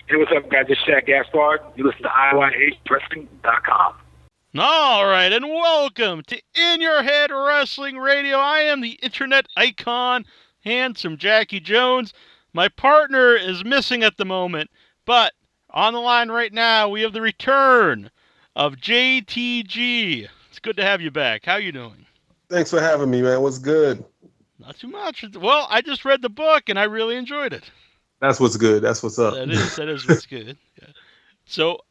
Hey, what's up, guys? It's Shaq Gaspard. You listen to IYH All right, and welcome to In Your Head Wrestling Radio. I am the internet icon, handsome Jackie Jones. My partner is missing at the moment, but on the line right now, we have the return of JTG. It's good to have you back. How you doing? Thanks for having me, man. What's good? Not too much. Well, I just read the book, and I really enjoyed it. That's what's good. That's what's up. That is what's good. Yeah. So,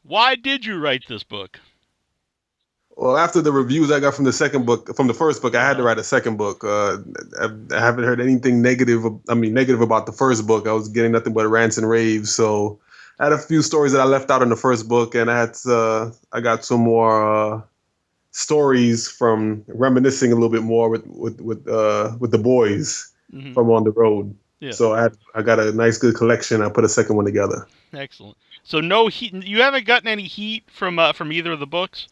why did you write this book? Well, after the reviews I got from the first book, I had to write a second book. I haven't heard anything negative about the first book. I was getting nothing but rants and raves. So I had a few stories that I left out in the first book, and I got some more stories from reminiscing a little bit more with the boys from on the road. Yeah. So I got a nice good collection. I put a second one together. Excellent. So no heat. You haven't gotten any heat from either of the books?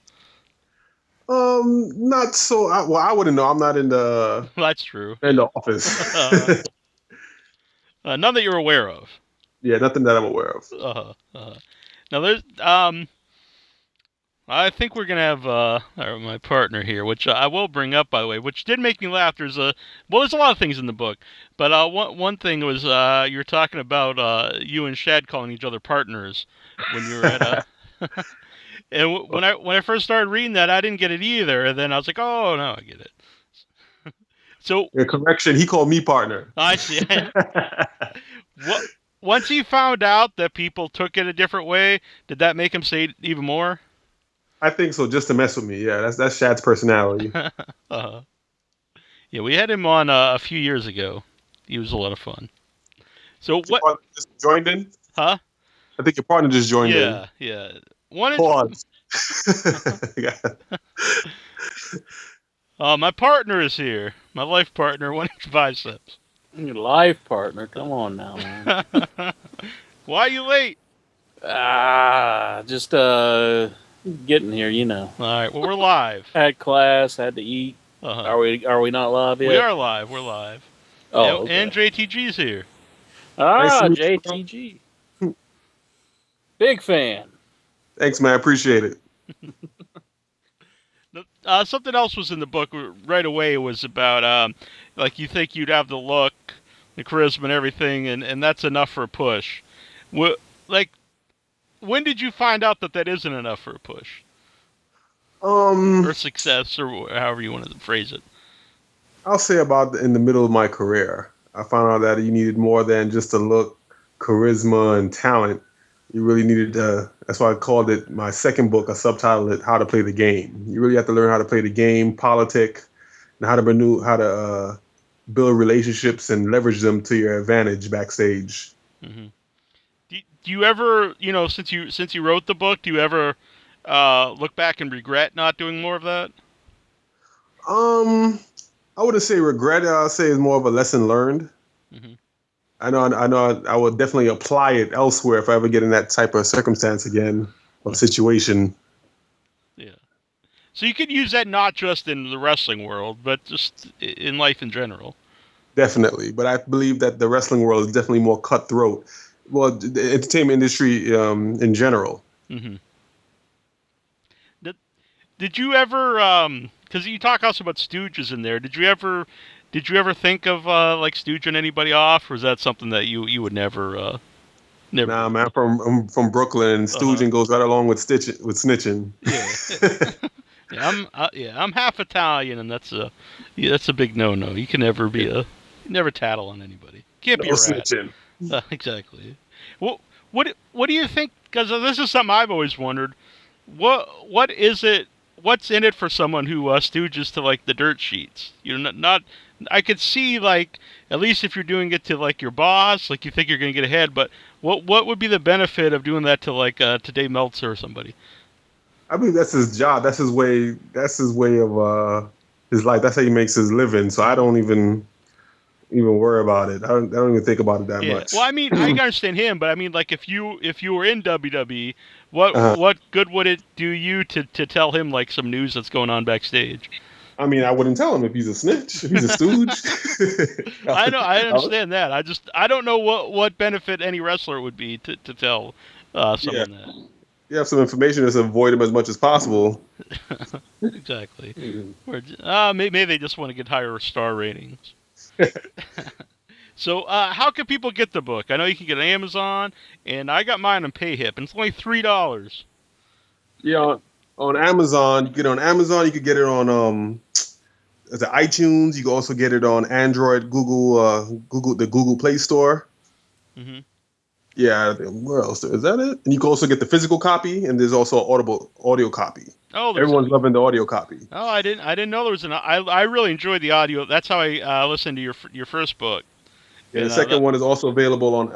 Not so. I wouldn't know. I'm not in the. That's true. In the office. None that you're aware of. Yeah, nothing that I'm aware of. Now there's I think we're gonna have my partner here, which I will bring up, by the way, which did make me laugh. There's a lot of things in the book, but one thing was you were talking about you and Shad calling each other partners when you were at and when I first started reading that, I didn't get it either, and then I was like, oh no, I get it. So correction, he called me partner. I see. Once he found out that people took it a different way, did that make him say it even more? I think so, just to mess with me. Yeah, that's Shad's personality. Yeah, we had him on a few years ago. He was a lot of fun. So what? Just joined in? Huh? I think your partner just joined in. Yeah. Pause. My partner is here. My life partner, 1 inch biceps. Your life partner? Come on now, man. Why are you late? Just getting here, you know. All right, well, we're live. Had class, had to eat. Are we not live yet? We are live. We're live. Oh, okay. And JTG's here. JTG. Big fan. Thanks, man. I appreciate it. Something else was in the book right away. It was about, you think you'd have the look, the charisma and everything, and that's enough for a push. When did you find out that isn't enough for a push? Or success, or however you want to phrase it. I'll say about in the middle of my career. I found out that you needed more than just a look, charisma, and talent. You really needed that's why I called it my second book. I subtitled it "How to Play the Game." You really have to learn how to play the game, politic, and how to build relationships and leverage them to your advantage backstage. Mm-hmm. Do you ever, since you wrote the book, do you ever look back and regret not doing more of that? I wouldn't say regret. I'll say it's more of a lesson learned. Mm-hmm. I know. I would definitely apply it elsewhere if I ever get in that type of circumstance again or situation. Yeah. So you could use that not just in the wrestling world, but just in life in general. Definitely, but I believe that the wrestling world is definitely more cutthroat. Well, the entertainment industry in general. Mm-hmm. Did you ever? Because you talk also about stooges in there. Did you ever think of stooging anybody off, or is that something that you would never? Never. Nah, man. I'm from Brooklyn, and stooging goes right along with snitching. Yeah. I'm half Italian, and that's a big no-no. You can never never tattle on anybody. Can't be a rat. Snitching. Exactly. Well, what do you think? Because this is something I've always wondered. What is it? What's in it for someone who stooges to the dirt sheets? Not. I could see at least if you're doing it to your boss, you think you're going to get ahead. But what would be the benefit of doing that to Dave Meltzer or somebody? I mean, that's his job. That's his way. That's his way of his life. That's how he makes his living. So I don't even worry about it. I don't even think about it that much. Well, I mean, I understand him, but I mean, if you were in WWE, what good would it do you to tell him some news that's going on backstage? I mean, I wouldn't tell him if he's a snitch, if he's a stooge. I know, I understand that. I don't know what benefit any wrestler would be to tell someone that. You have some information to avoid him as much as possible. Exactly. Or maybe they just want to get higher star ratings. So, how can people get the book? I know you can get it on Amazon, and I got mine on PayHip, and it's only $3. Yeah, on Amazon. You get it on Amazon. You could get it on the iTunes. You can also get it on Android, the Google Play Store. Mm-hmm. Yeah, where else? Is that it? And you can also get the physical copy, and there's also an audio copy. Oh, everyone's loving the audio copy. Oh, I didn't know there was I really enjoyed the audio. That's how I listened to your first book. Yeah, the second one is also available on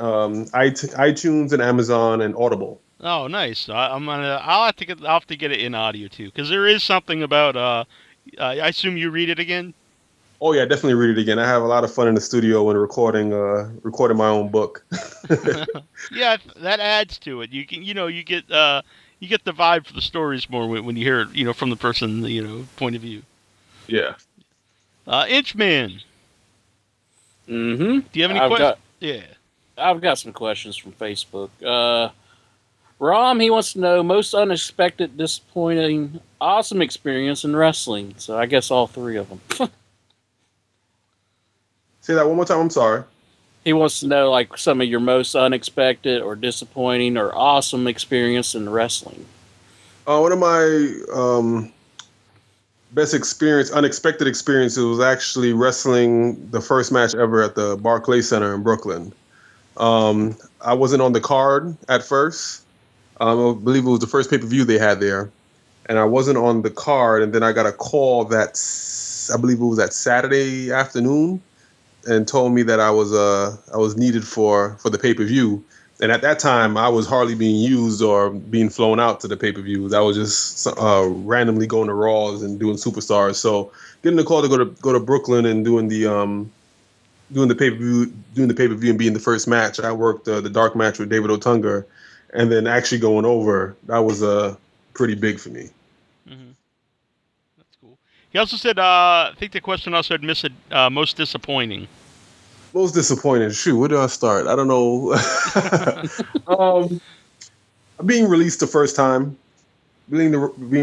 iTunes and Amazon and Audible. Oh, nice. I'll have to get it in audio too, because there is something about. I assume you read it again. Oh yeah, definitely read it again. I have a lot of fun in the studio when recording my own book. Yeah, that adds to it. You can, you get the vibe for the stories more when you hear it, from the person, point of view. Yeah. Inchman. Mm-hmm. Do you have any questions? Yeah. I've got some questions from Facebook. Rom, he wants to know most unexpected, disappointing, awesome experience in wrestling. So I guess all three of them. Say that one more time. I'm sorry. He wants to know like some of your most unexpected or disappointing or awesome experience in wrestling. One of my best unexpected experiences was actually wrestling the first match ever at the Barclays Center in Brooklyn. I wasn't on the card at first. I believe it was the first pay-per-view they had there. And I wasn't on the card, and then I got a call I believe it was that Saturday afternoon, and told me that I was needed for the pay-per-view. And at that time, I was hardly being used or being flown out to the pay-per-views. I was just randomly going to Raws and doing Superstars. So getting the call to go to Brooklyn and doing the pay-per-view and being the first match. I worked the dark match with David Otunga, and then actually going over, that was pretty big for me. Mm-hmm. That's cool. He also said, I think the question also had missed most disappointing. Most disappointing. Shoot, where do I start? I don't know. Being released the first time. Being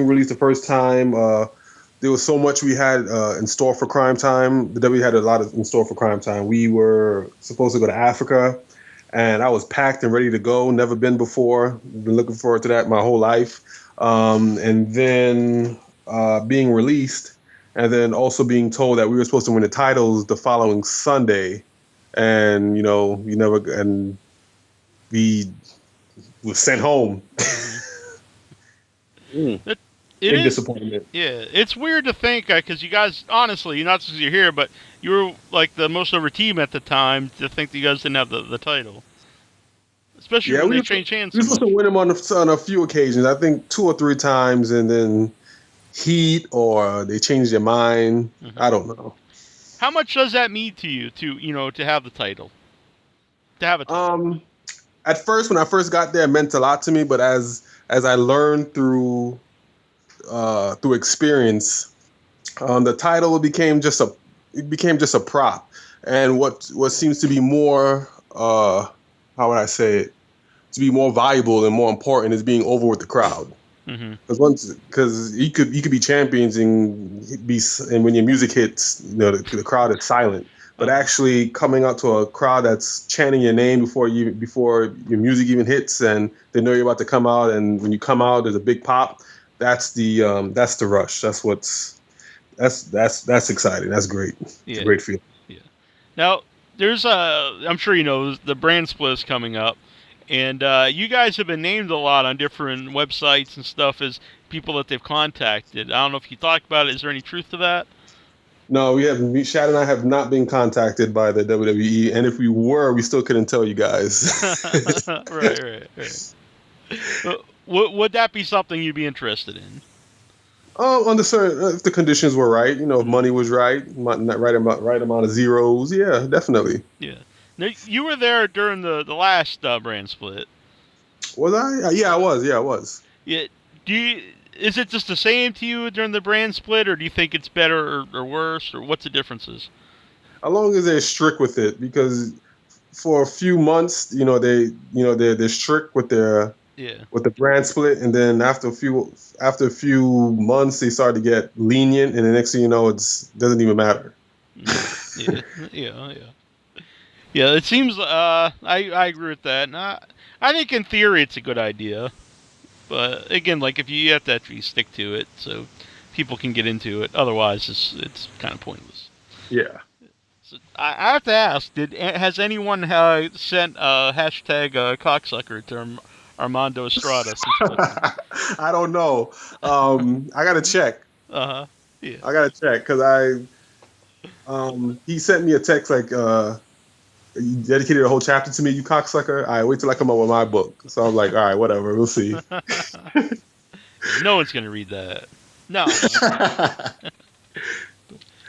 released the first time. There was so much we had in store for Cryme Tyme. The W had a lot in store for Cryme Tyme. We were supposed to go to Africa, and I was packed and ready to go. Never been before. Been looking forward to that my whole life. And then being released, and then also being told that we were supposed to win the titles the following Sunday. And we was sent home. It Big is disappointment. Yeah, it's weird to think because you guys, honestly, not because you're here, but you were like the most over team at the time. To think that you guys didn't have the title, especially when they changed hands. We were supposed to win them on a few occasions. I think 2 or 3 times, and then heat or they changed their mind. Mm-hmm. I don't know. How much does that mean to you to have the title? To have a title? At first, when I first got there, it meant a lot to me. But as I learned through experience, the title became just a prop. And what seems to be more how would I say it? To be more valuable and more important is being over with the crowd. Because you could be champions and when your music hits, the crowd is silent. But actually coming out to a crowd that's chanting your name before your music even hits, and they know you're about to come out, and when you come out, there's a big pop. That's the rush. That's exciting. That's great. It's a great feeling. Yeah. Now there's I'm sure the brand split is coming up. And you guys have been named a lot on different websites and stuff as people that they've contacted. I don't know if you talked about it. Is there any truth to that? No, we haven't. Shad and I have not been contacted by the WWE. And if we were, we still couldn't tell you guys. Right. Would that be something you'd be interested in? Under certain, if the conditions were right, if money was right right amount of zeros, yeah, definitely. Yeah. Now, you were there during the last brand split. Was I? Yeah, I was. Yeah. is it just the same to you during the brand split, or do you think it's better or worse, or what's the differences? As long as they're strict with it, because for a few months, they're strict with their with the brand split, and then after a few months, they start to get lenient, and the next thing you know, it doesn't even matter. Yeah. It seems. I agree with that. And I think in theory it's a good idea, but again, like if you have to actually stick to it, so people can get into it. Otherwise, it's kind of pointless. Yeah. So I have to ask: has anyone sent hashtag cocksucker to Armando Estrada? I don't know. I gotta check. Yeah. I gotta check because he sent me a text like you dedicated a whole chapter to me, you cocksucker. All right, wait till I come up with my book. So I'm like, all right, whatever, we'll see. No one's gonna read that. No.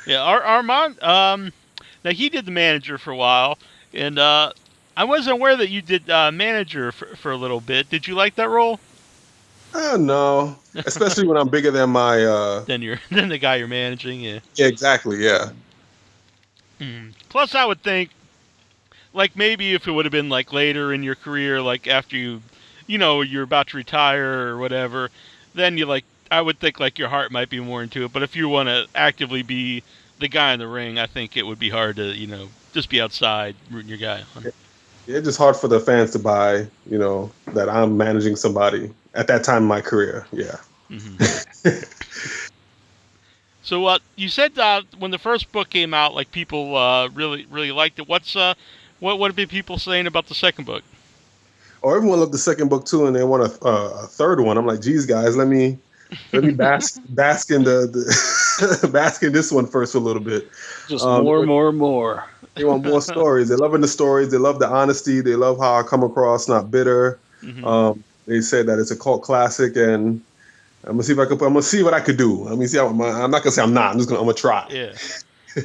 Yeah, Armand. Now he did the manager for a while, and I wasn't aware that you did manager for a little bit. Did you like that role? No, especially when I'm bigger than my. Than the guy you're managing. Yeah. Yeah, exactly. Yeah. Plus, I would think, like maybe if it would have been like later in your career, like after you're about to retire or whatever, then I would think like your heart might be more into it. But if you want to actively be the guy in the ring, I think it would be hard to, just be outside rooting your guy on. Yeah, it's just hard for the fans to buy, that I'm managing somebody at that time in my career. Yeah. Mm-hmm. So you said when the first book came out, like people really really liked it. What have been people saying about the second book? Oh, everyone loved the second book too, and they want a third one. I'm like, geez, guys, let me bask in bask in this one first for a little bit. Just more. They want more stories. They're loving the stories. They love the honesty. They love how I come across, not bitter. Mm-hmm. They said that it's a cult classic, and I'm gonna see what I could do. I'm not gonna say I'm not. I'm gonna try. Yeah,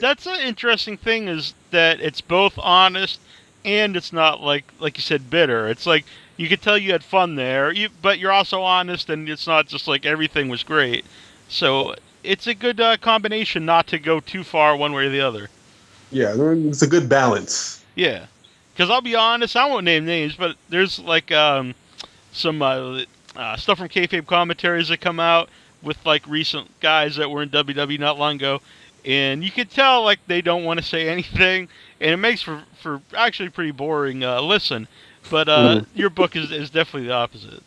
that's an interesting thing is that it's both honest and it's not like you said bitter. It's like you could tell you had fun there, but you're also honest, and it's not just like everything was great. So it's a good combination not to go too far one way or the other. Yeah, it's a good balance. Yeah, because I'll be honest, I won't name names, but there's like some stuff from kayfabe commentaries that come out with like recent guys that were in WWE not long ago, and you can tell like they don't want to say anything, and it makes for actually pretty boring listen. But your book is definitely the opposite.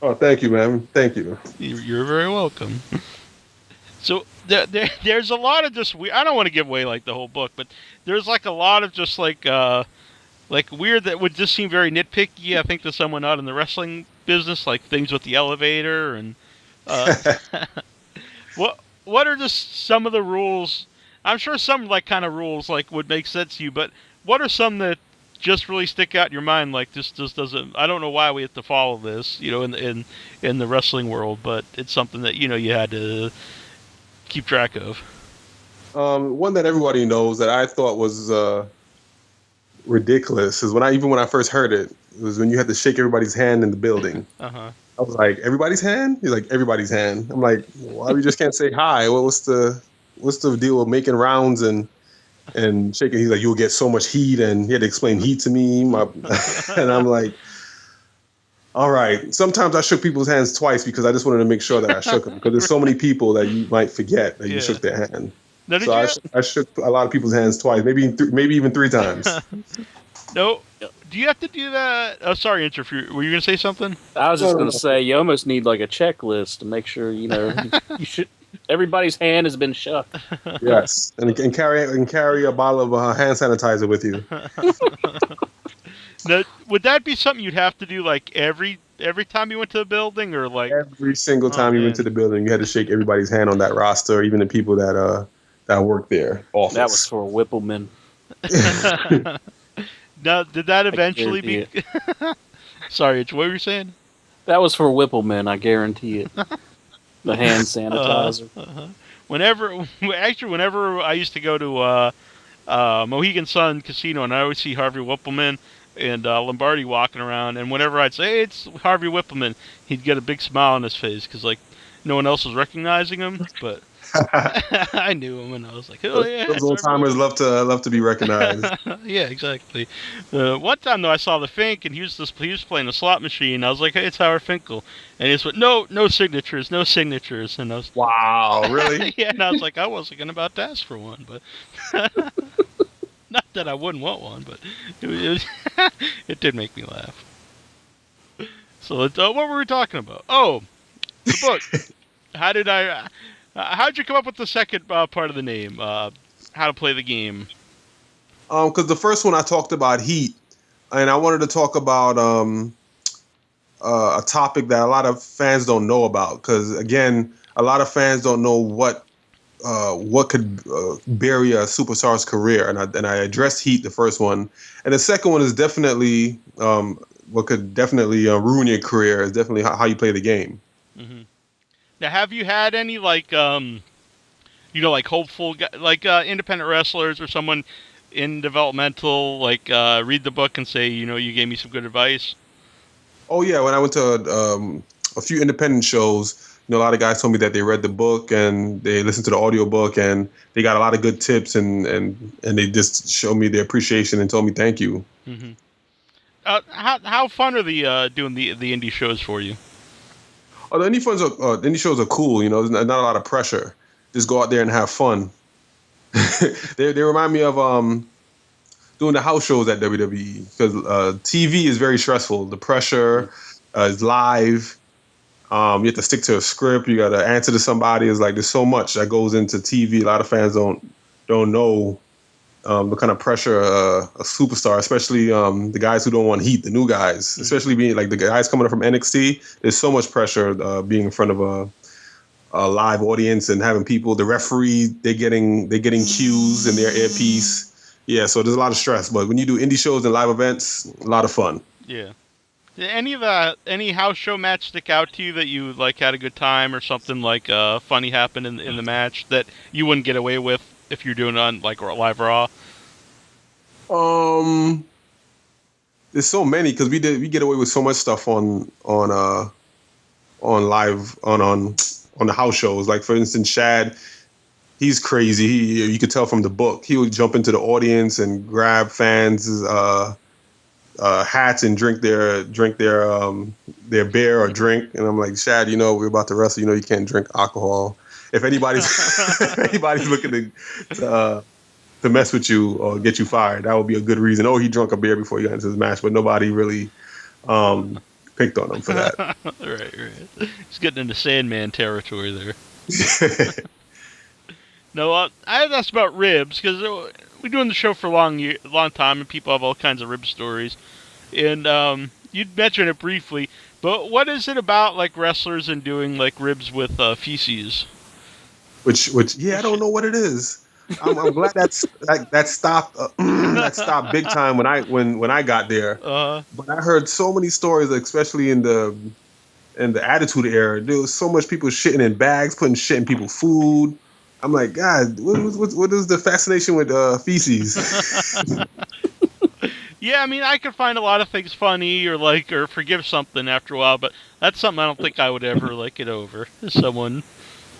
Oh, thank you, man. Thank you. You're very welcome. So there's a lot of just I don't want to give away like the whole book, but there's like a lot of just like weird that would just seem very nitpicky. I think to someone not in the wrestling business, like things with the elevator and what are just some of the rules? I'm sure some like kind of rules like would make sense to you, but what are some that just really stick out in your mind? Like this just doesn't. I don't know why we have to follow this, in the wrestling world, but it's something that you had to keep track of. One that everybody knows that I thought was ridiculous is when I first heard it was when you had to shake everybody's hand in the building. I was like, everybody's hand? He's like, everybody's hand. I'm like, why we just can't say hi? What's the deal with making rounds and shaking? He's like, you'll get so much heat, and he had to explain heat to me. And I'm like, all right. Sometimes I shook people's hands twice because I just wanted to make sure that I shook them, because there's so many people that you might forget that you shook their hand. Now, I shook a lot of people's hands twice, maybe even three times. No. Do you have to do that? Oh, sorry, interfere. Were you going to say something? I was just going to say you almost need like a checklist to make sure you should. Everybody's hand has been shook. Yes, and carry a bottle of hand sanitizer with you. Now, would that be something you'd have to do like every time you went to the building, or like every single time you went to the building, you had to shake everybody's hand on that roster, even the people that worked there. Office. That was for Whippleman. Now, did that eventually be? Sorry, what were you saying? That was for Whippleman, I guarantee it. The hand sanitizer. Whenever I used to go to Mohegan Sun Casino, and I always see Harvey Whippleman and Lombardi walking around, and whenever I'd say, hey, it's Harvey Whippleman, he'd get a big smile on his face, because like no one else was recognizing him, but I knew him, and I was like, oh yeah. Those old timers love to be recognized. Yeah, exactly. One time though, I saw the Fink, and he was playing a slot machine. I was like, hey, it's Howard Finkel, and he just went, no signatures, no signatures, and I was, Wow, really? yeah, and I was like, I wasn't gonna about to ask for one, but not that I wouldn't want one, but it did make me laugh. So what were we talking about? Oh, the book. How'd you come up with the second part of the name? How to play the game? Because the first one I talked about heat, and I wanted to talk about a topic that a lot of fans don't know about. Because again, a lot of fans don't know what could bury a superstar's career, and I addressed heat, the first one, and the second one is definitely what could definitely ruin your career is definitely how you play the game. Mm-hmm. Now, have you had any like hopeful independent wrestlers or someone in developmental read the book and say, you gave me some good advice? Oh yeah, when I went to a few independent shows, a lot of guys told me that they read the book and they listened to the audiobook and they got a lot of good tips and they just showed me their appreciation and told me thank you. Mm-hmm. How fun are the doing the indie shows for you? Oh, the indie shows are cool. There's not a lot of pressure. Just go out there and have fun. They remind me of doing the house shows at WWE because TV is very stressful. The pressure is live. You have to stick to a script. You got to answer to somebody. It's like there's so much that goes into TV. A lot of fans don't know the kind of pressure a superstar, especially the guys who don't want heat, the new guys, especially being like the guys coming up from NXT. There's so much pressure being in front of a live audience and having people, the referee, they're getting cues in their earpiece. Yeah, so there's a lot of stress. But when you do indie shows and live events, a lot of fun. Yeah. Did any house show match stick out to you that you had a good time or something funny happened in the match that you wouldn't get away with if you're doing it on Live Raw? There's so many because we get away with so much stuff on live on the house shows. Like for instance, Shad, he's crazy. You could tell from the book. He would jump into the audience and grab fans' hats and drink their beer or drink. And I'm like, Shad, we're about to wrestle. You can't drink alcohol. If anybody's looking to mess with you or get you fired, that would be a good reason. Oh, he drank a beer before he got into his match, but nobody really picked on him for that. Right. He's getting into Sandman territory there. No, I had asked about ribs because we've been doing the show for a long time, and people have all kinds of rib stories. And you'd mentioned it briefly, but what is it about wrestlers and doing ribs with feces? Which I don't know what it is. I'm glad that stopped that stopped big time when I got there. But I heard so many stories, especially in the Attitude Era. There was so much people shitting in bags, putting shit in people's food. I'm like, God, what is the fascination with feces? Yeah, I mean, I could find a lot of things funny or forgive something after a while, but that's something I don't think I would ever get over. Someone,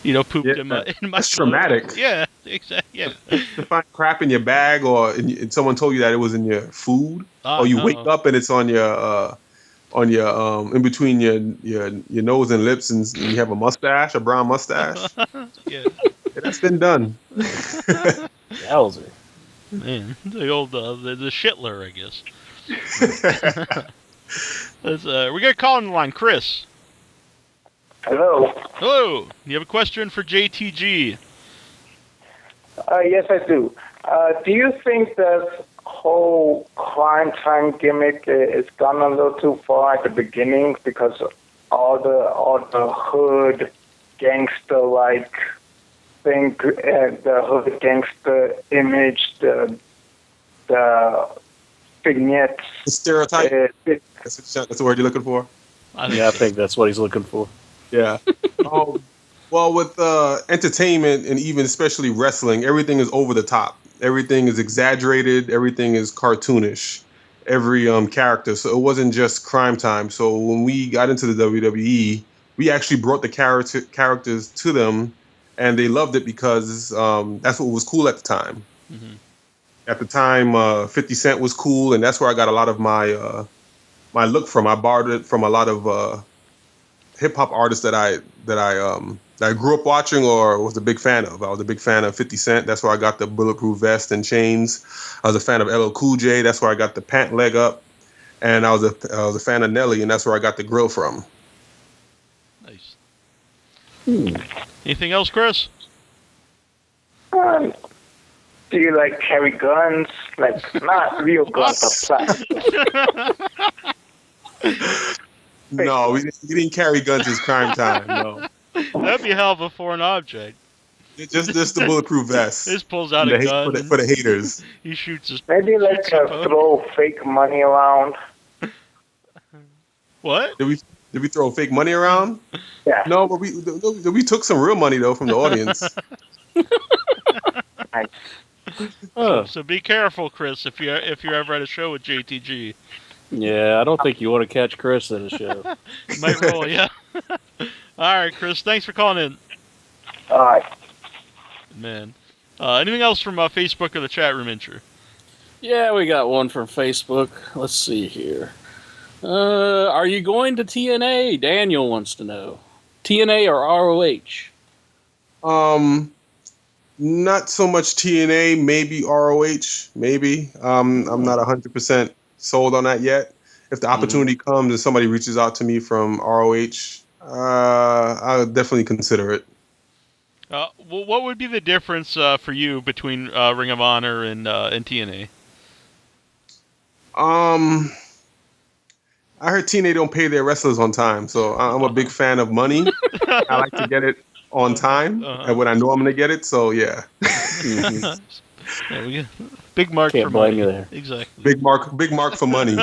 pooped in my that's traumatic. Yeah, exactly. Yeah. To find crap in your bag and someone told you that it was in your food, or you wake up and it's on your in between your nose and lips, and you have a brown mustache. Yeah. That's been done. Yowzer. Man, the old the shitler, I guess. We're gonna call on the line, Chris. Hello. Hello. You have a question for JTG? Yes, I do. Do you think that whole Cryme Tyme gimmick is gone a little too far at the beginning because all the hood gangster thing, the hood gangster image, the vignettes, the stereotype. That's the word you're looking for. I think that's what he's looking for. Yeah. Well, with entertainment and even especially wrestling, everything is over the top. Everything is exaggerated. Everything is cartoonish. Every character. So it wasn't just Cryme Tyme. So when we got into the WWE, we actually brought the characters to them, and they loved it because that's what was cool at the time. Mm-hmm. At the time, 50 Cent was cool, and that's where I got a lot of my my look from. I borrowed it from a lot of hip hop artists that I grew up watching or was a big fan of. I was a big fan of 50 Cent. That's where I got the bulletproof vest and chains. I was a fan of LL Cool J. That's where I got the pant leg up. And I was a fan of Nelly, and that's where I got the grill from. Nice. Anything else, Chris? Do you like carry guns? Like, not real guns, but plastic. No, we didn't carry guns as Crime Time. No, That'd be a hell of a foreign object. just the bulletproof vest. He just pulls out a gun for the haters. He shoots his. Maybe like throw fake money around. What? Did we throw fake money around? Yeah. No, but we took some real money though from the audience. So be careful, Chris, if you're ever at a show with JTG. Yeah, I don't think you want to catch Chris at a show. Might roll, yeah. All right, Chris, thanks for calling in. All right. Man. Anything else from Facebook or the chat room intro? Yeah, we got one from Facebook. Let's see here. Are you going to TNA? Daniel wants to know. TNA or ROH? Not so much TNA, maybe ROH, maybe. I'm not 100% sold on that yet. If the opportunity comes and somebody reaches out to me from ROH, I'll definitely consider it. Well, what would be the difference for you between Ring of Honor and TNA? I heard TNA don't pay their wrestlers on time, so I'm a big fan of money. I like to get it on time, and when I know I'm going to get it, so yeah. There we go. Big mark Can't for blame money. you there. Exactly. Big mark for money.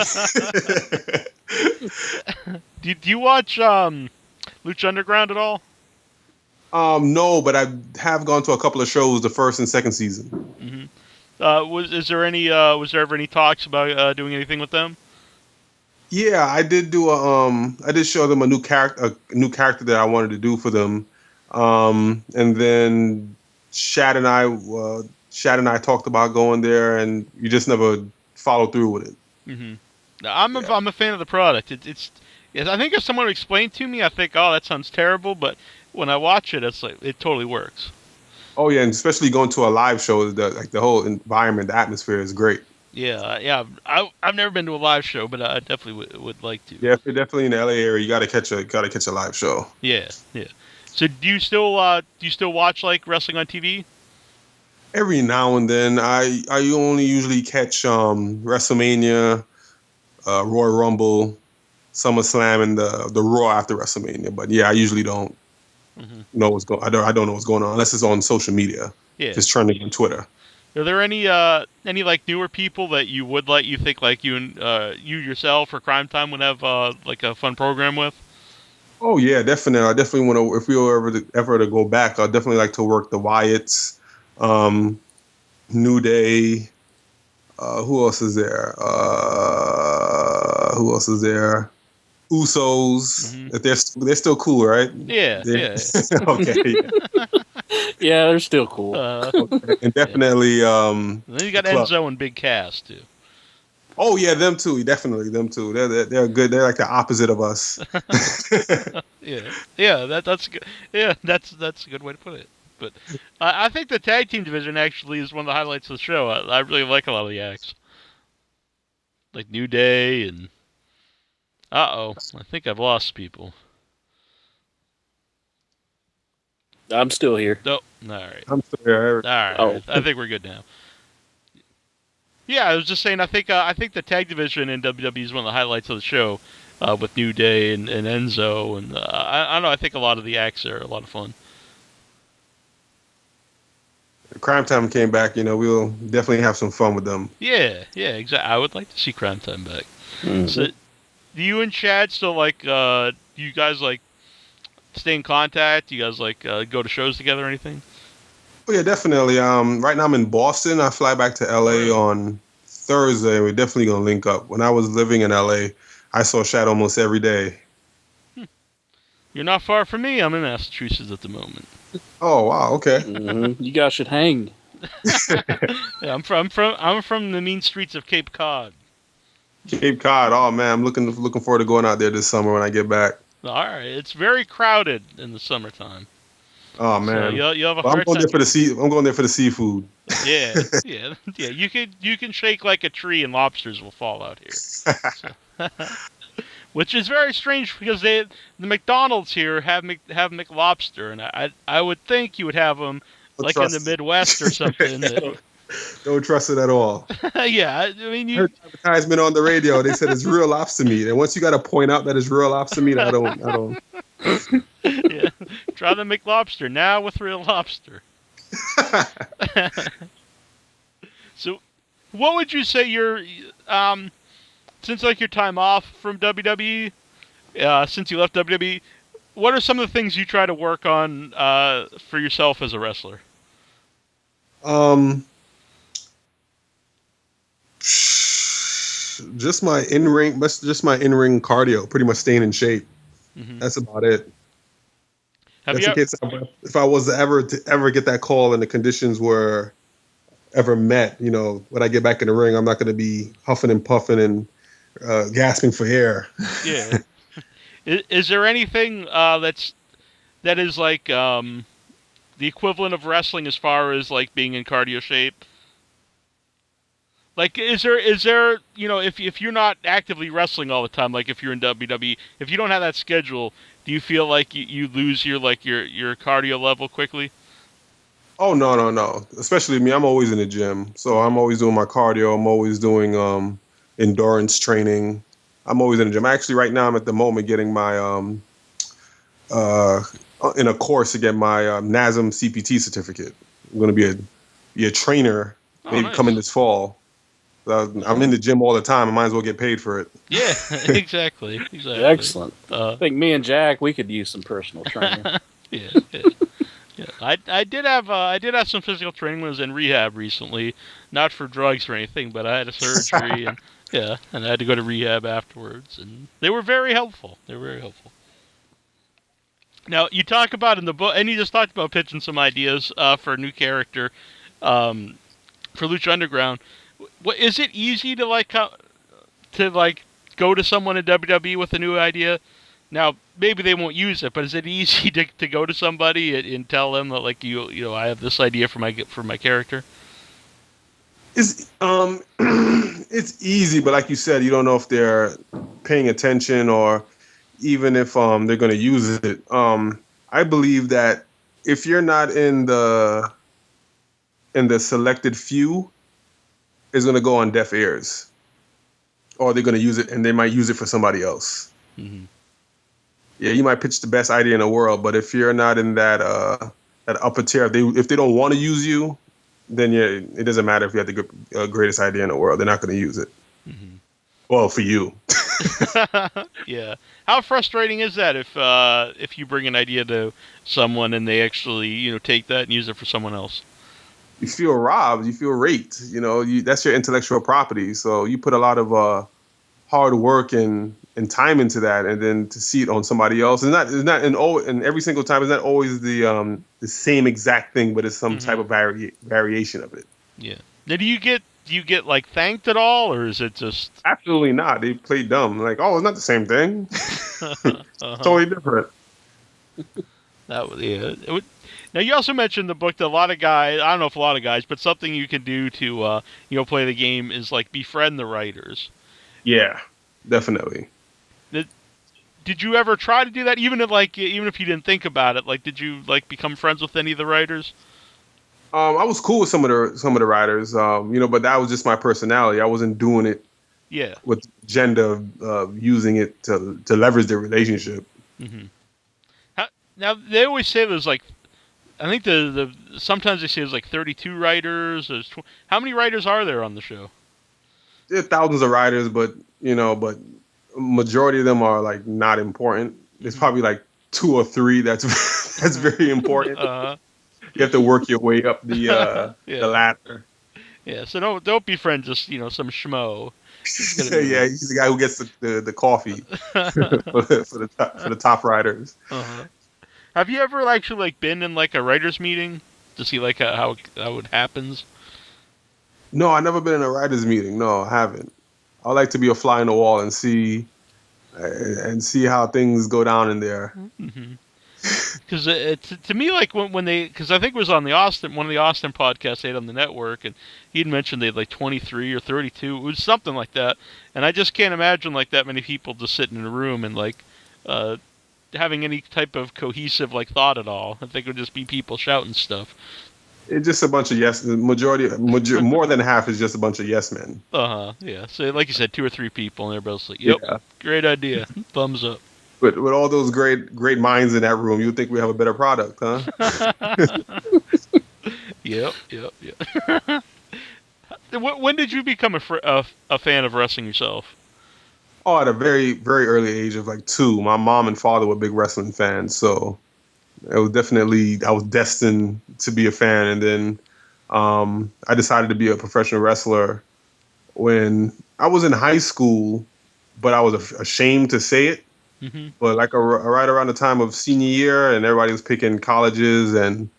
Do you watch Lucha Underground at all? No, but I have gone to a couple of shows the first and second season. Mm-hmm. Was there ever any talks about doing anything with them? Yeah, I did do I did show them a new character that I wanted to do for them. And then Shad and I talked about going there, and you just never followed through with it. Mm-hmm. I'm a fan of the product. It's I think if someone explained to me, I think, oh, that sounds terrible, but when I watch it, it's like it totally works. Oh yeah, and especially going to a live show, the whole environment, the atmosphere is great. Yeah. I've never been to a live show, but I definitely would like to. Yeah, if you're definitely in the LA area, you gotta catch a live show. Yeah. So do you still watch like wrestling on TV? Every now and then, I only usually catch WrestleMania, Royal Rumble, SummerSlam, and the Raw after WrestleMania. But yeah, I usually don't know what's going. I don't know what's going on unless it's on social media. Yeah, if it's trending on Twitter. Are there any like newer people that you think like you and you yourself or Crime Time would have like a fun program with? Oh yeah, definitely. I definitely want to. If we were ever to go back, I'd definitely like to work the Wyatts, New Day. Who else is there? Usos. Mm-hmm. They're still cool, right? Yeah. Okay. Yeah. Yeah, they're still cool. And definitely. Then you got Enzo and Big Cass too. Oh yeah, them too. Definitely them too. They're good. They're like the opposite of us. Yeah. That's good. Yeah, that's a good way to put it. But I think the tag team division actually is one of the highlights of the show. I really like a lot of the acts, like New Day and. I think I've lost people. I'm still here. Oh, all right. I'm still here. All right. Oh. I think we're good now. Yeah, I was just saying. I think the tag division in WWE is one of the highlights of the show, with New Day and Enzo, and I don't know. I think a lot of the acts are a lot of fun. Crime Time came back. We'll definitely have some fun with them. Yeah, exactly. I would like to see Crime Time back. Mm-hmm. So, do you and Chad still like? Do you guys like stay in contact? Do you guys like go to shows together or anything? Oh yeah, definitely. Right now I'm in Boston. I fly back to LA on Thursday. We're definitely gonna link up. When I was living in LA, I saw Chad almost every day. You're not far from me. I'm in Massachusetts at the moment. Oh wow, okay. You guys should hang. Yeah, I'm from the mean streets of Cape Cod. Cape Cod. Oh man, I'm looking forward to going out there this summer when I get back. All right, it's very crowded in the summertime. Oh So man, you'll have a Well, I'm hard going time. there for the I'm going there for the seafood. Yeah. You can shake like a tree and lobsters will fall out here. So, which is very strange because the McDonald's here have McLobster, and I would think you would have them like in the Midwest or something. Don't trust it at all. Yeah, I mean I heard an advertisement on the radio. They said it's real lobster meat, and once you got to point out that it's real lobster meat, I don't. Yeah, try the McLobster now with real lobster. So, what would you say your since like your time off from WWE, since you left WWE, what are some of the things you try to work on for yourself as a wrestler? Just my in-ring cardio, pretty much staying in shape. Mm-hmm. That's about it. If I was to ever get that call and the conditions were ever met, when I get back in the ring, I'm not going to be huffing and puffing and gasping for air. Yeah. Is there anything that is like the equivalent of wrestling as far as like being in cardio shape? Like, is there if you're not actively wrestling all the time, like if you're in WWE, if you don't have that schedule, do you feel like you lose your cardio level quickly? Oh no! Especially me, I'm always in the gym, so I'm always doing my cardio. I'm always doing endurance training. I'm always in the gym. Actually, right now I'm at the moment getting my in a course to get my NASM CPT certificate. I'm going to be a trainer maybe coming this fall. I'm in the gym all the time. I might as well get paid for it. Yeah, exactly. Excellent. I think me and Jack, we could use some personal training. Yeah. I did have some physical training when I was in rehab recently, not for drugs or anything, but I had a surgery and I had to go to rehab afterwards, and they were very helpful. Now you talk about in the book, and you just talked about pitching some ideas for a new character for Lucha Underground. Is it easy to go to someone in WWE with a new idea? Now maybe they won't use it, but is it easy to go to somebody and tell them that I have this idea for my character? It's it's easy, but like you said, you don't know if they're paying attention or even if they're going to use it. I believe that if you're not in the selected few, it's going to go on deaf ears, or they're going to use it and they might use it for somebody else. Mm-hmm. Yeah, you might pitch the best idea in the world, but if you're not in that upper tier, if they don't want to use you, then it doesn't matter if you have the greatest idea in the world. They're not going to use it. Mm-hmm. Well, for you. Yeah. How frustrating is that if you bring an idea to someone and they actually take that and use it for someone else? You feel robbed. You feel raped. That's your intellectual property. So you put a lot of hard work and time into that, and then to see it on somebody else, and every single time it's not always the same exact thing, but it's some type of variation of it. Yeah. Now, do you get like thanked at all, or is it just absolutely not? They play dumb, like, oh, it's not the same thing. Totally different. Now, you also mentioned in the book that a lot of guys, I don't know if a lot of guys, but something you can do to play the game is like befriend the writers. Yeah, definitely. Did you ever try to do that, even if you didn't think about it? Like, did you become friends with any of the writers? I was cool with some of the writers, but that was just my personality. I wasn't doing it with the agenda of using it to leverage their relationship. Mm-hmm. Now, they always say there's I think sometimes they say there's 32 writers. How many writers are there on the show? There are thousands of writers, but majority of them are not important. There's probably 2 or 3 that's very important. You have to work your way up the ladder. Yeah, so don't befriend just some schmo. Yeah, he's the guy who gets the coffee for the top riders. Uh-huh. Have you ever actually like been in like a writers meeting to see like how it happens? No, I've never been in a writers meeting. No, I haven't. I like to be a fly on the wall and see how things go down in there. Because to me, like when they, because I think it was on one of the Austin podcasts they had on the network, and he'd mentioned they had like 23 or 32, it was something like that, and I just can't imagine like that many people just sitting in a room and like having any type of cohesive like thought at all. I think it would just be people shouting stuff. It's just a bunch of yes. The more than half is just a bunch of yes men. Yeah. So like you said, 2 or 3 people, and everybody's like, "Yep, yeah. Great idea, thumbs up." But with all those great minds in that room, you'd think we have a better product, huh? Yep. When did you become a fan of wrestling yourself? Oh, at a very, very early age of like 2. My mom and father were big wrestling fans, so it was definitely, I was destined to be a fan. And then I decided to be a professional wrestler when I was in high school, but I was ashamed to say it. Mm-hmm. But like right around the time of senior year, and everybody was picking colleges and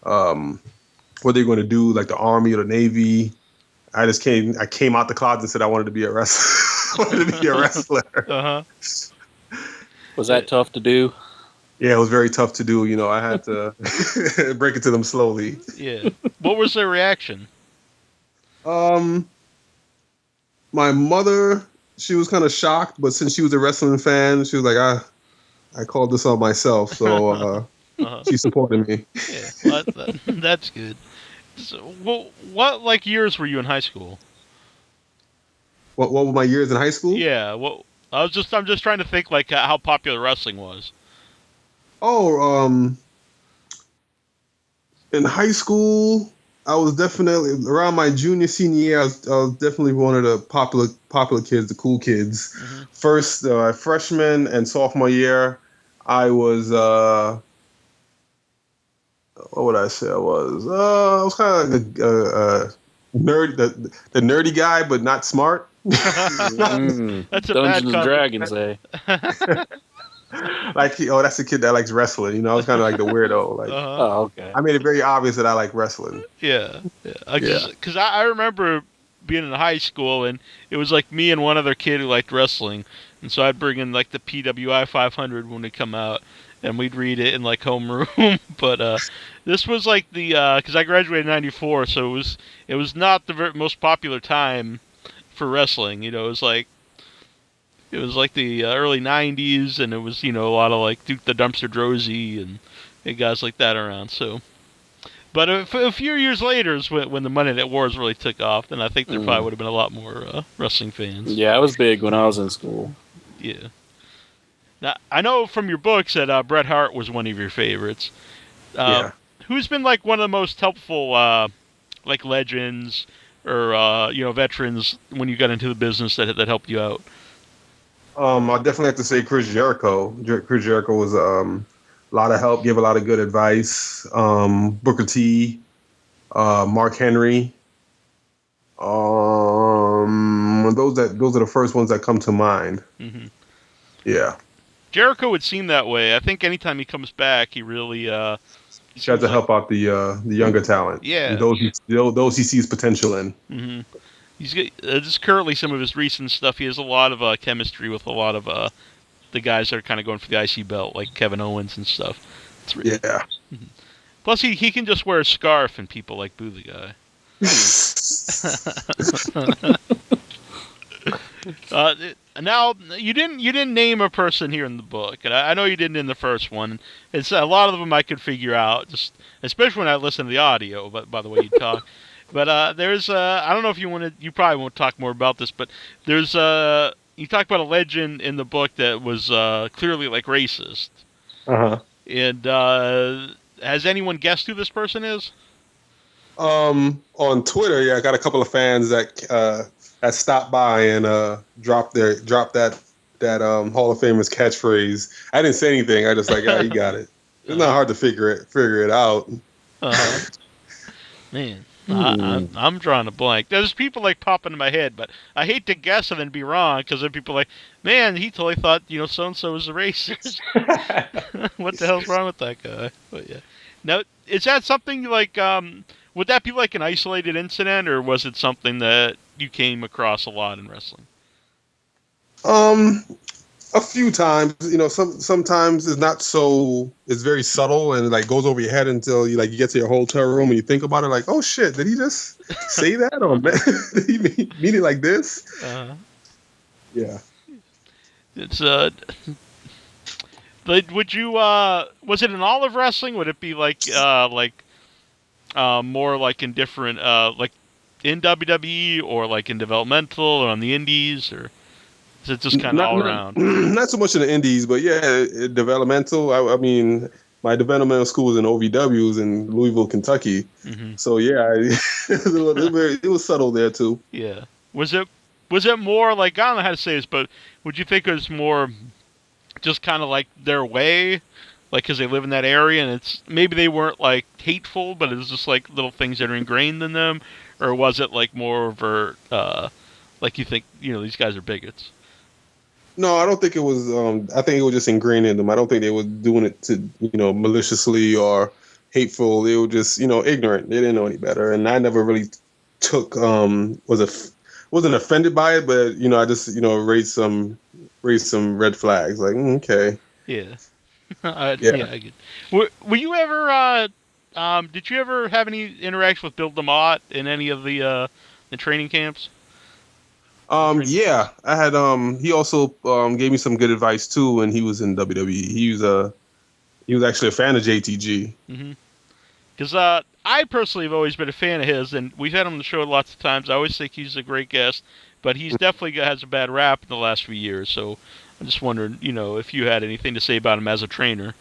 what they're going to do, like the Army or the Navy. I came out the closet and said I wanted to be a wrestler. Uh-huh. Was that tough to do? Yeah, it was very tough to do. You know, I had to break it to them slowly. Yeah. What was their reaction? My mother, she was kind of shocked, but since she was a wrestling fan, she was like, I called this out myself, so she supported me. Yeah, well, that's good. So, what like years were you in high school? What were my years in high school? Yeah, I'm just trying to think like how popular wrestling was. Oh, in high school, I was definitely around my senior year. I was definitely one of the popular kids, the cool kids. Mm-hmm. First, freshman and sophomore year, I was what would I say? I was kind of like a nerd, the nerdy guy, but not smart. That's a Dungeons and Dragons, eh? Like, that's the kid that likes wrestling. You know, I was kind of like the weirdo. Like, Oh, okay. I made it very obvious that I like wrestling. Yeah. Because I remember being in high school, and it was like me and one other kid who liked wrestling, and so I'd bring in like the PWI 500 when it come out, and we'd read it in like homeroom. But this was like the because I graduated in '94, so it was not the most popular time for wrestling. You know, it was like the early '90s, and it was, you know, a lot of like Duke the Dumpster Droese and guys like that around. So, but a few years later is when the Monday Night Wars really took off, then I think there probably would have been a lot more wrestling fans. Yeah, I was big when I was in school. Yeah. Now, I know from your books that Bret Hart was one of your favorites. Yeah. Who's been like one of the most helpful like legends or you know, veterans when you got into the business that helped you out? I definitely have to say Chris Jericho. Chris Jericho was a lot of help, gave a lot of good advice. Booker T, Mark Henry. Those are the first ones that come to mind. Mm-hmm. Yeah. Jericho would seem that way. I think anytime he comes back, he really he tries to help out the younger talent. Yeah. And those he sees potential in. Mm-hmm. He's just currently some of his recent stuff. He has a lot of chemistry with a lot of the guys that are kind of going for the IC belt, like Kevin Owens and stuff. It's really, yeah. Mm-hmm. Plus, he can just wear a scarf and people like boo the guy. Now you didn't name a person here in the book, and I know you didn't in the first one. It's a lot of them I could figure out, just especially when I listen to the audio. But by the way you talk. But there's I don't know if you probably won't talk more about this, but there's you talk about a legend in the book that was clearly like racist. Uh-huh. And has anyone guessed who this person is? On Twitter, yeah, I got a couple of fans that stopped by and dropped that Hall of Famers catchphrase. I didn't say anything. I just like, you got it. It's not hard to figure it out. Uh-huh. Man. I'm drawing a blank. There's people like popping in my head, but I hate to guess and then be wrong because then people are like, man, he totally thought so and so was a racist. What the hell's wrong with that guy? But yeah, now is that something like would that be like an isolated incident, or was it something that you came across a lot in wrestling? A few times, sometimes it's not so. It's very subtle and like goes over your head until you get to your hotel room and you think about it, like, oh shit, did he just say that, or did he mean it like this? Yeah. It's would you was it in all of wrestling? Would it be like more like in different like in WWE or like in developmental or on the indies, or is it just kind of all around? Not so much in the indies, but yeah, developmental. I mean, my developmental school was in OVWs in Louisville, Kentucky. Mm-hmm. So yeah, it was subtle there too. Yeah. Was it more like, I don't know how to say this, but would you think it was more just kind of like their way, like because they live in that area and it's maybe they weren't like hateful, but it was just like little things that are ingrained in them, or was it like more overt, like you think these guys are bigots? No, I don't think it was. I think it was just ingrained in them. I don't think they were doing it to maliciously or hateful. They were just ignorant. They didn't know any better, and I never really took wasn't offended by it, but I just raised some red flags. Like okay, yeah, I get. Were you ever? Did you ever have any interaction with Bill DeMott in any of the training camps? Yeah, I had. He also gave me some good advice too when he was in WWE. He was actually a fan of JTG. Because I personally have always been a fan of his, and we've had him on the show lots of times. I always think he's a great guest, but he's definitely has a bad rap in the last few years. So I'm just wondering, if you had anything to say about him as a trainer.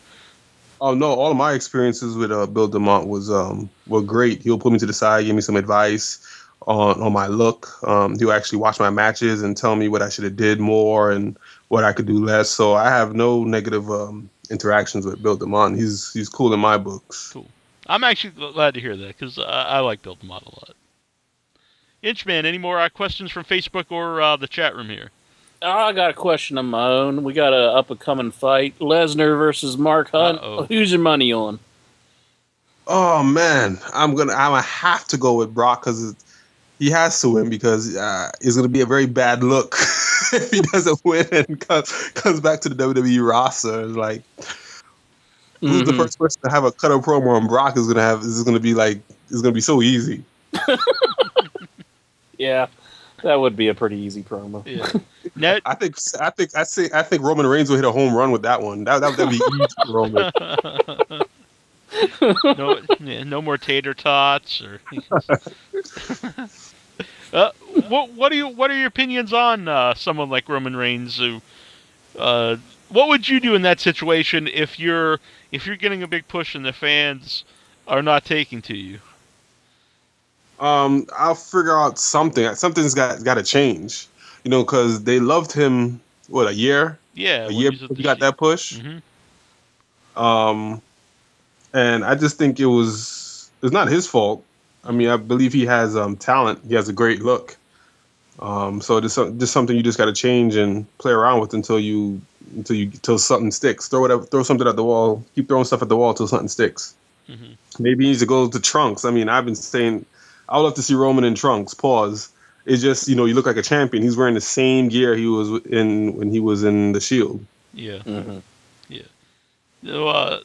Oh no, all of my experiences with Bill DeMott were great. He'll put me to the side, give me some advice on my look. He'll actually watch my matches and tell me what I should have did more and what I could do less. So I have no negative interactions with Bill DeMott. He's cool in my books. Cool. I'm actually glad to hear that because I like Bill DeMott a lot. Inchman, any more questions from Facebook or the chat room here? I got a question of my own. We got a up-and-coming fight. Lesnar versus Mark Hunt. Uh-oh. Who's your money on? Oh man, I'm gonna have to go with Brock because he has to win because it's gonna be a very bad look if he doesn't win and comes back to the WWE roster. It's like, who's the first person to have a cut-up promo on Brock is gonna be so easy. Yeah, that would be a pretty easy promo. Yeah. I think Roman Reigns will hit a home run with that one. That'd be easy for Roman. No more tater tots or. What are your opinions on someone like Roman Reigns? Who, what would you do in that situation if you're getting a big push and the fans are not taking to you? I'll figure out something. Something's got to change, because they loved him. What, a year? Yeah, a year before he got that push. Mm-hmm. And I just think it's not his fault. I mean, I believe he has talent. He has a great look. So just something you just got to change and play around with until something sticks. Throw something at the wall. Keep throwing stuff at the wall till something sticks. Mm-hmm. Maybe he needs to go to trunks. I mean, I've been saying I would love to see Roman in trunks. Pause. It's just you look like a champion. He's wearing the same gear he was in when he was in the Shield. Yeah. Mm-hmm. Yeah. So,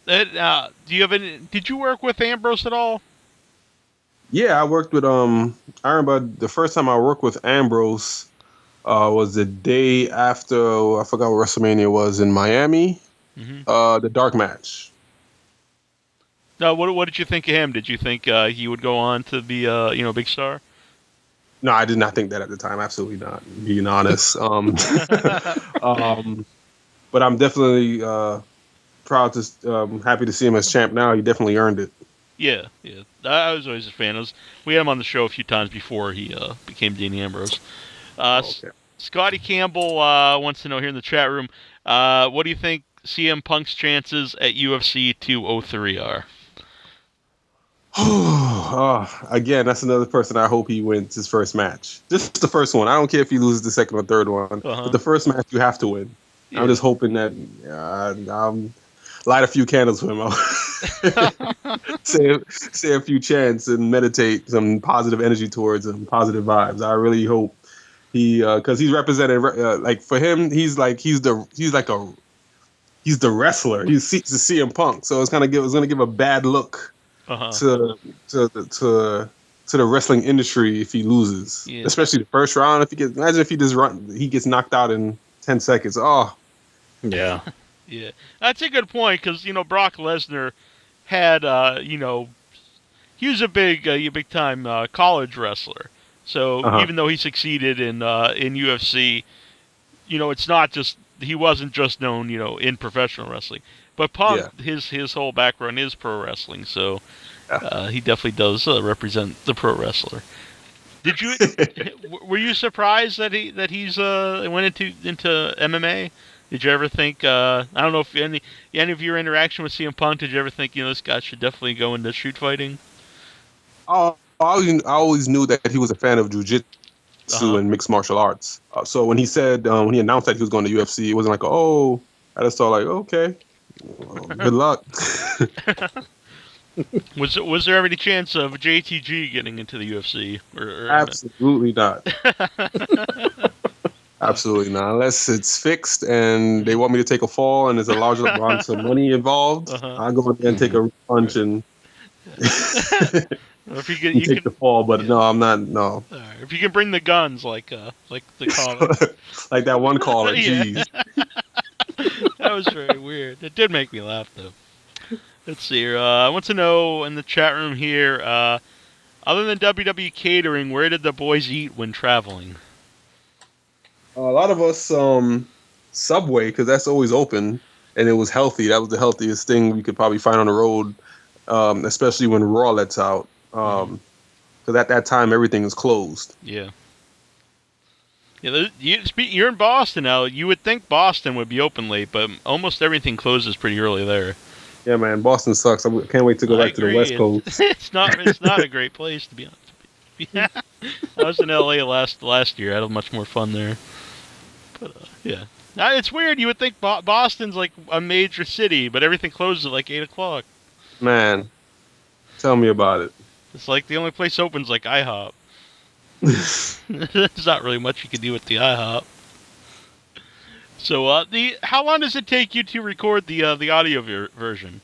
did you work with Ambrose at all? Yeah, I worked with I remember the first time I worked with Ambrose was the day after I forgot what WrestleMania was in Miami. Mm-hmm. The dark match. No, what did you think of him? Did you think he would go on to be a big star? No, I did not think that at the time. Absolutely not. Being honest. But I'm definitely proud to happy to see him as champ now. He definitely earned it. Yeah. I was always a fan. We had him on the show a few times before he became Dean Ambrose. Okay. Scotty Campbell wants to know here in the chat room, what do you think CM Punk's chances at UFC 203 are? Again, that's another person I hope he wins his first match. Just the first one. I don't care if he loses the second or third one, but the first match you have to win. Yeah. I'm just hoping that light a few candles for him. say a few chants and meditate some positive energy towards him, positive vibes. I really hope he, because he's represented like for him, he's the wrestler. He's the CM Punk, so it's gonna give a bad look to the wrestling industry if he loses, especially the first round. Imagine if he gets knocked out in 10 seconds. Oh, yeah. Yeah, that's a good point because Brock Lesnar had he was a big time college wrestler. So even though he succeeded in UFC, it's not just he wasn't just known in professional wrestling. But Punk, his whole background is pro wrestling, so he definitely does represent the pro wrestler. Did you were you surprised that he's went into MMA? Did you ever think, I don't know if any of your interaction with CM Punk, did you ever think, this guy should definitely go into street fighting? I always knew that he was a fan of jiu-jitsu and mixed martial arts. So when he said, when he announced that he was going to UFC, it wasn't like, oh, I just thought like, okay, well, good luck. Was there ever any chance of JTG getting into the UFC? Or Absolutely not. Absolutely not. Unless it's fixed and they want me to take a fall and there's a large amount of money involved, I'll go in there and take a punch and if you take the fall. But no, I'm not. No. If you can bring the guns, like the comic, like that one caller. Jeez. That was very weird. It did make me laugh though. Let's see here. I want to know in the chat room here. Other than WWE catering, where did the boys eat when traveling? A lot of us Subway, because that's always open and it was healthy. That was the healthiest thing we could probably find on the road, especially when Raw lets out. Because at that time everything is closed. Yeah. Yeah. You're in Boston now. You would think Boston would be open late, but almost everything closes pretty early there. Yeah, man. Boston sucks. I can't wait to go back to the West Coast. It's not a great place to be honest. Yeah. I was in LA last year. I had much more fun there. But yeah, it's weird. You would think Boston's like a major city, but everything closes at like 8:00. Man, tell me about it. It's like the only place open's like IHOP. There's not really much you can do with the IHOP. So how long does it take you to record the audio version?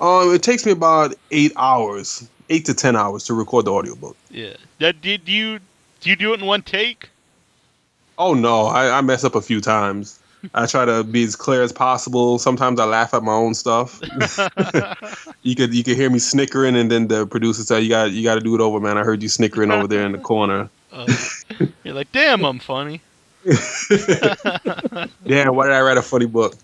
It takes me about 8 hours, 8 to 10 hours to record the audiobook. Yeah. Do you do it in one take? Oh no, I mess up a few times. I try to be as clear as possible. Sometimes I laugh at my own stuff. You could hear me snickering, and then the producer said, "You got to do it over, man. I heard you snickering over there in the corner." You're like, "Damn, I'm funny." Damn, why did I write a funny book?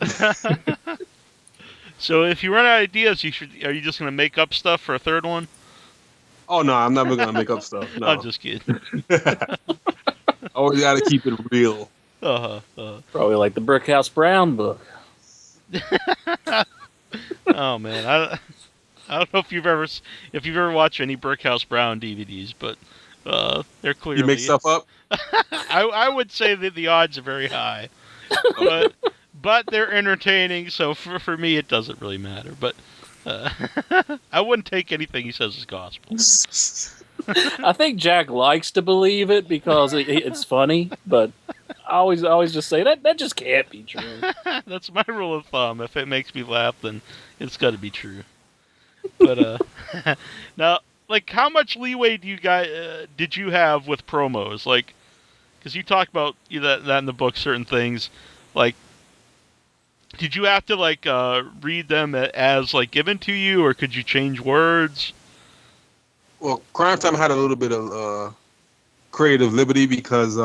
So if you run out of ideas, are you just gonna make up stuff for a third one? Oh no, I'm never gonna make up stuff. No. I'm just kidding. Always got to keep it real. Probably like the Brickhouse Brown book. Oh man, I don't know if you've ever watched any Brickhouse Brown DVDs, but they're clearly you make stuff up. I would say that the odds are very high, but they're entertaining. So for me, it doesn't really matter. But I wouldn't take anything he says as gospel. I think Jack likes to believe it because it's funny, but I always just say that just can't be true. That's my rule of thumb. If it makes me laugh, then it's got to be true. But now, like, how much leeway did you have with promos? Like, because you talk about that in the book, certain things. Like, did you have to read them as given to you, or could you change words? Well, Cryme Tyme had a little bit of creative liberty because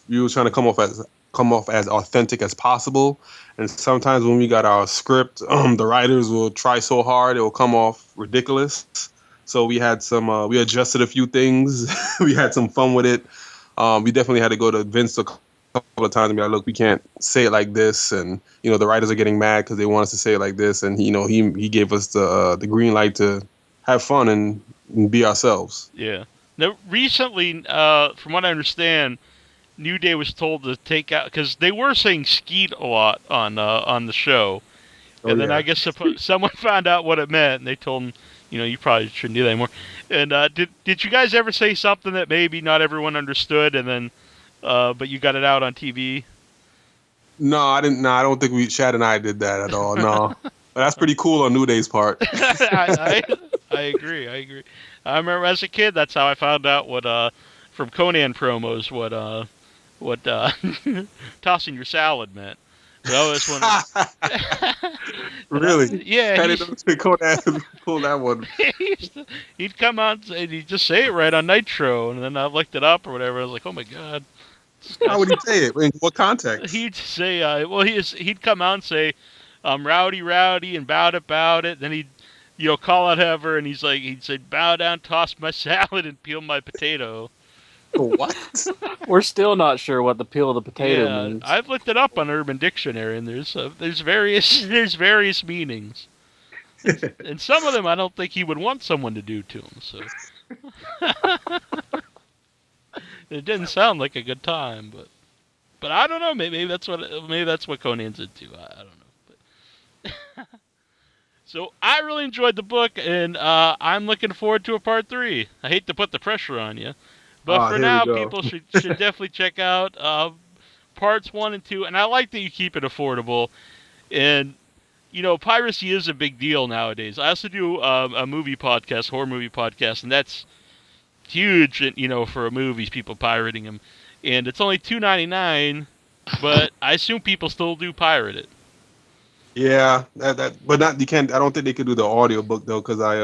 we were trying to come off as authentic as possible. And sometimes when we got our script, the writers will try so hard it will come off ridiculous. So we had we adjusted a few things. We had some fun with it. We definitely had to go to Vince a couple of times and be like, look, we can't say it like this. And, the writers are getting mad because they want us to say it like this. And, he gave us the green light to have fun and be ourselves. Yeah. Now, recently, from what I understand, New Day was told to take out because they were saying skeet a lot on the show, and then I guess someone found out what it meant, and they told them, you probably shouldn't do that anymore. And did you guys ever say something that maybe not everyone understood, and then but you got it out on TV? No, I didn't. No, I don't think Chad and I did that at all. No, but that's pretty cool on New Day's part. I agree. I remember as a kid, that's how I found out what from Conan promos what tossing your salad meant. So I was wondering. Really? Yeah. I didn't know Conan pull that one. He'd come out and he'd just say it right on Nitro, and then I looked it up or whatever. I was like, oh my god. How would he say it? In what context? He'd say, he'd come out and say, rowdy, and bout it. Then he'd, call out whoever, and he'd say, bow down, toss my salad, and peel my potato. What? We're still not sure what the peel of the potato means. I've looked it up on Urban Dictionary, and there's various meanings, and some of them I don't think he would want someone to do to him. So it didn't sound like a good time, but I don't know. Maybe that's what Conan's into. I don't know. But so I really enjoyed the book, and I'm looking forward to a part 3. I hate to put the pressure on you. But for now, people should definitely check out parts 1 and 2. And I like that you keep it affordable. And, piracy is a big deal nowadays. I also do a horror movie podcast, and that's huge, for movies, people pirating them. And it's only $2.99, but I assume people still do pirate it. Yeah, but not you can't. I don't think they could do the audiobook though, because I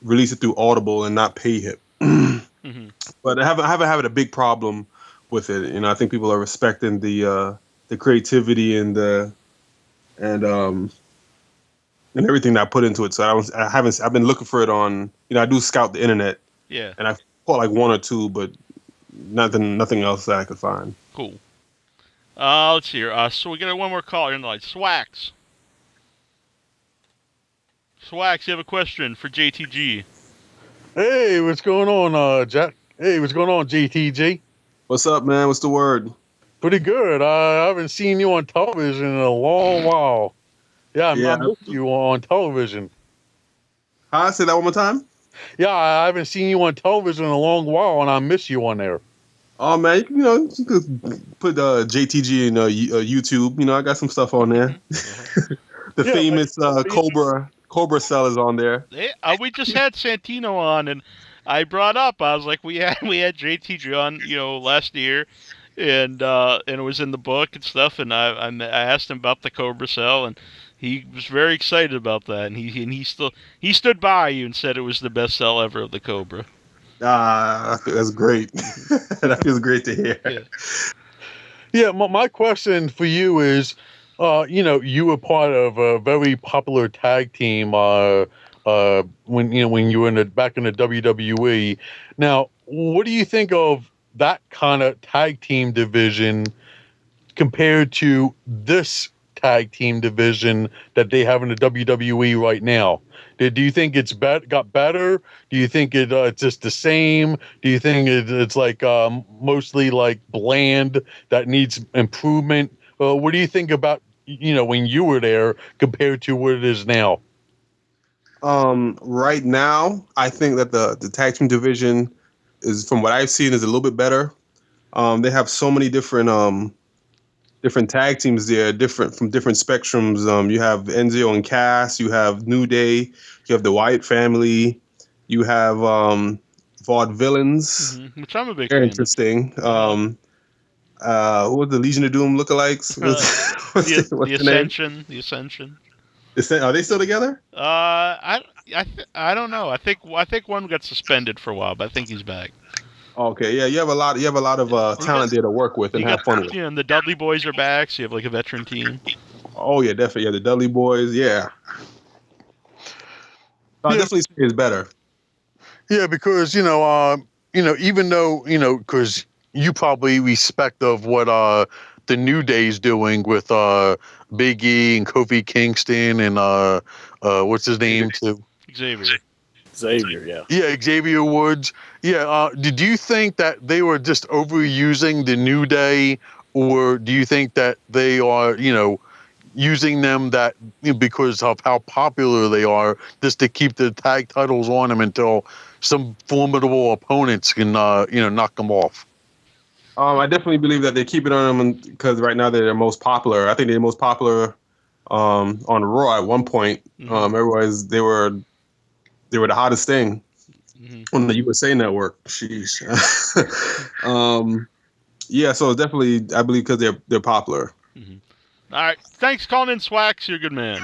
release it through Audible and not pay it. Mm-hmm. But I haven't had a big problem with it. I think people are respecting the creativity and everything that I put into it. So I've been looking for it on. I do scout the internet. Yeah. And I caught like 1 or 2, but nothing else that I could find. Cool. Let's see here. So we got one more caller in the line. Swax, you have a question for JTG. Hey, what's going on, Jack? Hey, what's going on, JTG? What's up, man? What's the word? Pretty good. I haven't seen you on television in a long while. Yeah, I missed you on television. Huh? Say that one more time? Yeah, I haven't seen you on television in a long while, and I miss you on there. Oh, man, you could put JTG in YouTube. I got some stuff on there. The famous Cobra Cell is on there. We just had Santino on, and I brought up, I was like, we had JTG on, last year, and it was in the book and stuff, and I asked him about the Cobra Cell, and he was very excited about that, and he stood by you and said it was the best cell ever of the Cobra. That's great. That feels great to hear. Yeah, my question for you is, you were part of a very popular tag team when you were back in the WWE. Now, what do you think of that kind of tag team division compared to this tag team division that they have in the WWE right now? Do you think it's got better? Do you think it's just the same? Do you think it's like mostly like bland that needs improvement? What do you think about when you were there compared to what it is now? Right now, I think that the tag team division is, from what I've seen, is a little bit better. They have so many different tag teams there, from different spectrums. You have Enzo and Cass, you have New Day, you have the Wyatt family, you have Vaudevillains, which I'm a big very fan. interesting. Who was the Legion of Doom lookalikes? The Ascension. The Ascension. Are they still together? I don't know. I think one got suspended for a while, but I think he's back. Okay, yeah, you have a lot of talent there to work with and have fun with. And the Dudley Boys are back, so you have like a veteran team. Oh yeah, definitely. Yeah, the Dudley Boys. Yeah, I definitely say it's better. Yeah, because even though because you probably respect of what the New Day's doing with Big E and Kofi Kingston and what's his name too? Xavier. Xavier, yeah. Yeah, Xavier Woods. Yeah, did you think that they were just overusing the New Day, or do you think that they are, using them because of how popular they are, just to keep the tag titles on them until some formidable opponents can, knock them off? I definitely believe that they keep it on them because right now they're the most popular. I think they're the most popular on Raw at one point. Everybody's they were the hottest thing on the USA Network. Sheesh. Yeah, so definitely I believe because they're popular. All right. Thanks, calling in, Swax. You're a good man.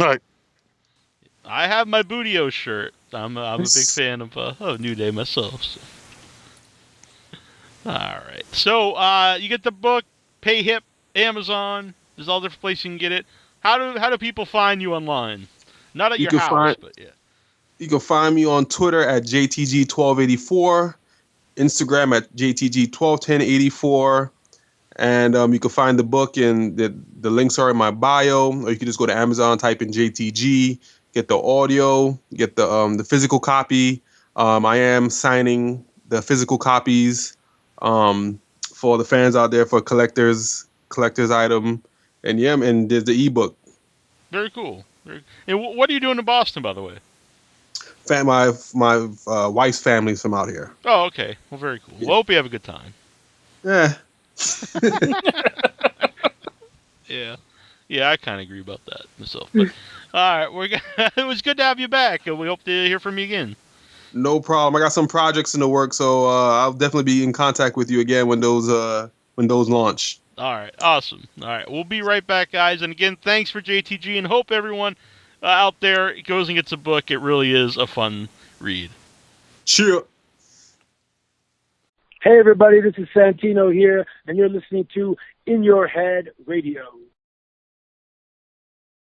All right. I have my Bootio shirt. I'm a big fan of New Day myself. So. All right. So you get the book, PayHip, Amazon. There's all different places you can get it. How do people find you online? Not at your house, but yeah. You can find me on Twitter at JTG1284, Instagram at JTG121084, and you can find the book and the links are in my bio, or you can just go to Amazon, type in JTG, get the audio, get the physical copy. I am signing the physical copies for the fans out there for collector's item, and yeah, and there's the ebook. Very cool. And what are you doing in Boston, by the way? My wife's family's from out here. Oh, okay. Well, very cool. Yeah. Well, hope you have a good time. Yeah. Yeah, I kind of agree about that myself. But all right, it was good to have you back, and we hope to hear from you again. No problem. I got some projects in the work, so I'll definitely be in contact with you again when those launch. All right, awesome. All right, we'll be right back, guys. And again, thanks for JTG, and hope everyone out there goes and gets a book. It really is a fun read. Cheer. Hey, everybody, this is Santino here, and you're listening to In Your Head Radio.